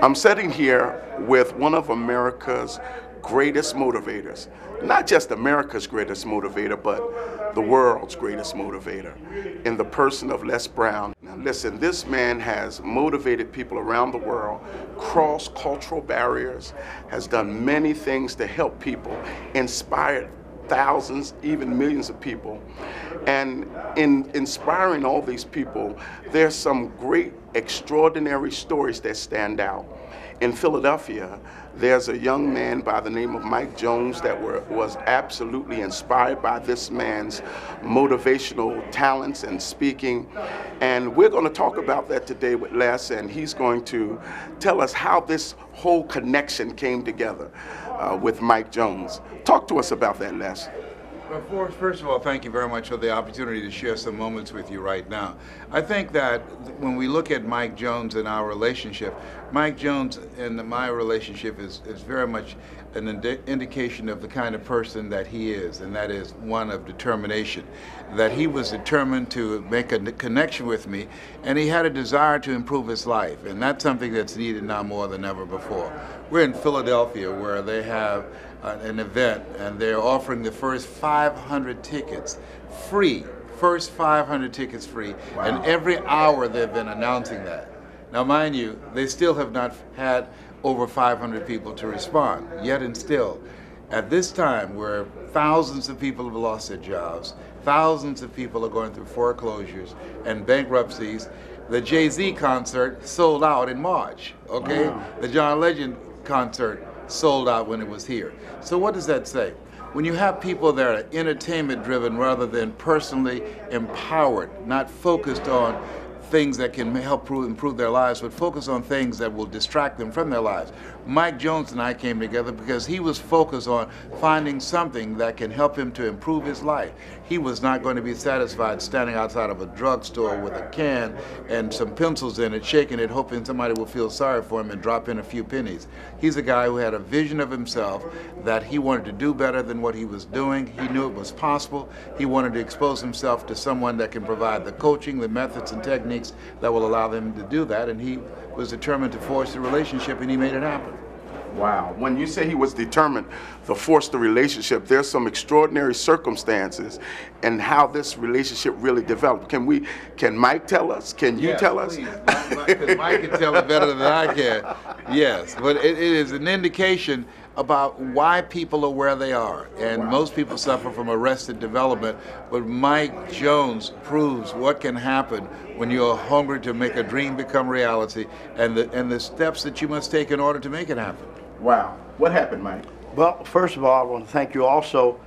I'm sitting here with one of America's greatest motivators. Not just America's greatest motivator, but the world's greatest motivator, in the person of Les Brown. Now listen, this man has motivated people around the world, crossed cultural barriers, has done many things to help people, inspired thousands, even millions of people. And in inspiring all these people, there's some great, extraordinary stories that stand out. In Philadelphia, there's a young man by the name of Mike Jones that was absolutely inspired by this man's motivational talents and speaking. And we're going to talk about that today with Les, and he's going to tell us how this whole connection came together with Mike Jones. Talk to us about that, Les. Well, first of all, thank you very much for the opportunity to share some moments with you right now. I think that when we look at Mike Jones and our relationship, Mike Jones and my relationship is very much an indication of the kind of person that he is, and that is one of determination. That he was determined to make a connection with me, and he had a desire to improve his life, and that's something that's needed now more than ever before. We're in Philadelphia, where they have an event, and they're offering the first 500 tickets free. First 500 tickets free. Wow. And every hour they've been announcing that. Now, mind you, they still have not had over 500 people to respond. Yet and still, at this time where thousands of people have lost their jobs, thousands of people are going through foreclosures and bankruptcies, the Jay-Z concert sold out in March, okay? Wow. The John Legend concert sold out when it was here. So what does that say? When you have people that are entertainment driven rather than personally empowered, not focused on things that can help improve their lives, but focus on things that will distract them from their lives. Mike Jones and I came together because he was focused on finding something that can help him to improve his life. He was not going to be satisfied standing outside of a drugstore with a can and some pencils in it, shaking it, hoping somebody will feel sorry for him and drop in a few pennies. He's a guy who had a vision of himself that he wanted to do better than what he was doing. He knew it was possible. He wanted to expose himself to someone that can provide the coaching, the methods and techniques that will allow them to do that, and he was determined to force the relationship, and he made it happen. Wow. When you say he was determined to force the relationship, there's some extraordinary circumstances and how this relationship really developed. Can Mike tell us? Can you tell us? Please. Mike can tell it better than I can. Yes, but it is an indication about why people are where they are. And most people suffer from arrested development, but Mike Jones proves what can happen when you're hungry to make a dream become reality, and the steps that you must take in order to make it happen. Wow. What happened, Mike? Well, first of all, I want to thank you also,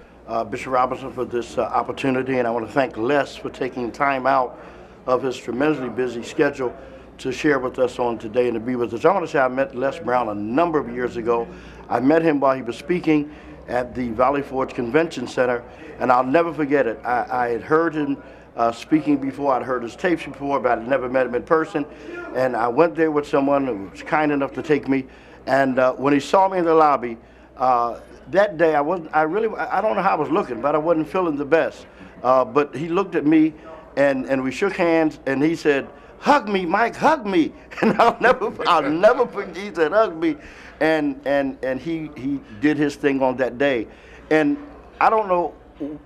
Bishop Robinson, for this opportunity, and I want to thank Les for taking time out of his tremendously busy schedule to share with us on today and to be with us. I want to say I met Les Brown a number of years ago. I met him while he was speaking at the Valley Forge Convention Center, and I'll never forget it. I had heard him speaking before, I'd heard his tapes before, but I'd never met him in person. And I went there with someone who was kind enough to take me. And when he saw me in the lobby, that day I don't know how I was looking, but I wasn't feeling the best. But he looked at me and we shook hands, and he said, "Hug me, Mike, hug me." And I'll never forget, he said, "Hug me." And he did his thing on that day. And I don't know,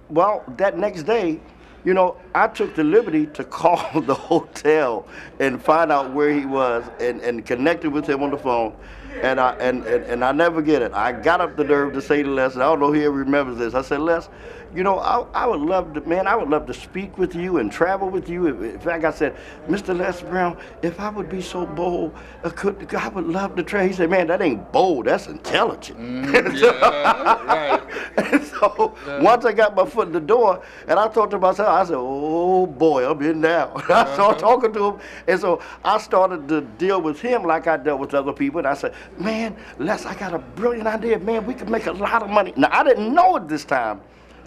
well, that next day, you know, I took the liberty to call the hotel and find out where he was and connected with him on the phone. And I never get it. I got up the nerve to say to Les, and I don't know if he ever remembers this. I said, "Les, you know, I would love to, man, I would love to speak with you and travel with you." In fact, I said, "Mr. Les Brown, if I would be so bold, I would love to travel." He said, "Man, that ain't bold, that's intelligent." Right. And so once I got my foot in the door, and I thought to myself, I said, "Oh boy, I'm in now." I started talking to him, and so I started to deal with him like I dealt with other people. And I said, "Man, Les, I got a brilliant idea. Man, we could make a lot of money." Now, I didn't know at this time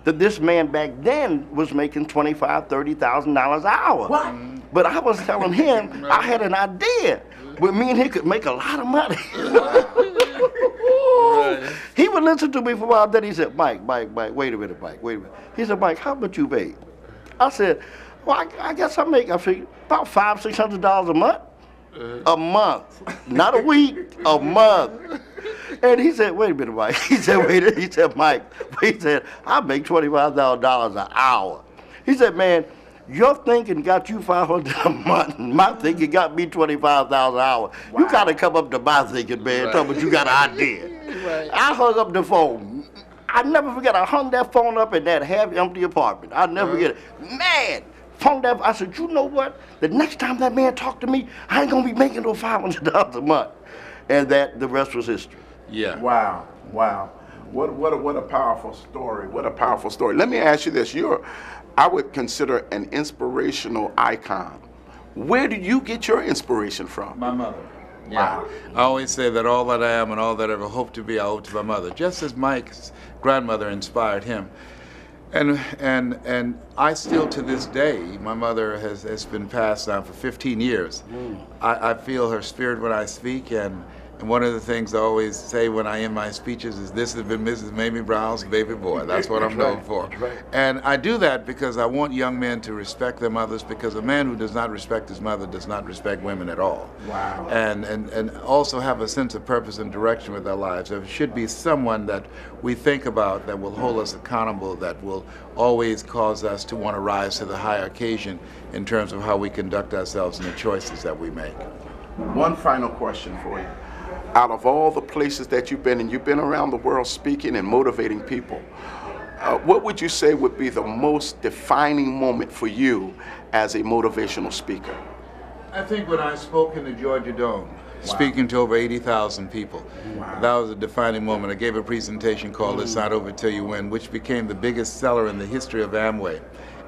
that this man back then was making $25,000, $30,000 an hour. What? But I was telling him I had an idea. But me and he could make a lot of money. Right. He would listen to me for a while, then he said, Mike, wait a minute, Mike, wait a minute. He said, "Mike, how much you make?" I said, "Well, I guess I figured about $500, $600 a month." A month. Not a week, a month. And he said, wait a minute, Mike. He said, Mike, he said, I make $25,000 an hour. He said, man, your thinking got you $500 a month. My thinking got me $25,000 an hour. Wow. You got to come up to my thinking, man, right. Talking about you got an idea. Right. I hung up the phone. I never forget, I hung that phone up in that half-empty apartment. I'll never forget it. Man, phone that, I said, you know what? The next time that man talked to me, I ain't going to be making no $500 a month. And that, the rest was history. Yeah. Wow, wow. What a powerful story. What a powerful story. Let me ask you this. I would consider an inspirational icon. Where do you get your inspiration from? My mother. Yeah. Wow. I always say that all that I am and all that I ever hope to be, I owe to my mother. Just as Mike's grandmother inspired him. And I still, to this day, my mother has been passed down for 15 years. I feel her spirit when I speak, and one of the things I always say when I end my speeches is, this has been Mrs. Mamie Brown's baby boy. That's what I'm known for. Right. And I do that because I want young men to respect their mothers, because a man who does not respect his mother does not respect women at all. Wow. And also have a sense of purpose and direction with their lives. There should be someone that we think about that will hold us accountable, that will always cause us to want to rise to the higher occasion in terms of how we conduct ourselves and the choices that we make. One final question for you. Out of all the places that you've been around the world speaking and motivating people, what would you say would be the most defining moment for you as a motivational speaker? I think when I spoke in the Georgia Dome, speaking to over 80,000 people. Wow. That was a defining moment. I gave a presentation called It's Not Over Till You Win, which became the biggest seller in the history of Amway.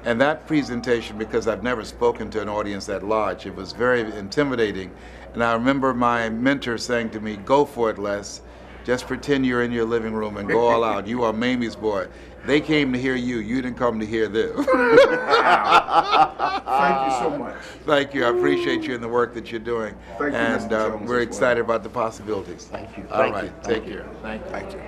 And that presentation, because I've never spoken to an audience that large, it was very intimidating. And I remember my mentor saying to me, go for it, Les. Just pretend you're in your living room and go all out. You are Mamie's boy. They came to hear you. You didn't come to hear them. Wow. Thank you so much. Thank you. I appreciate you and the work that you're doing. Thank you, and Mr. Jones, we're excited about the possibilities. Thank you. All right. Take care. Thank you.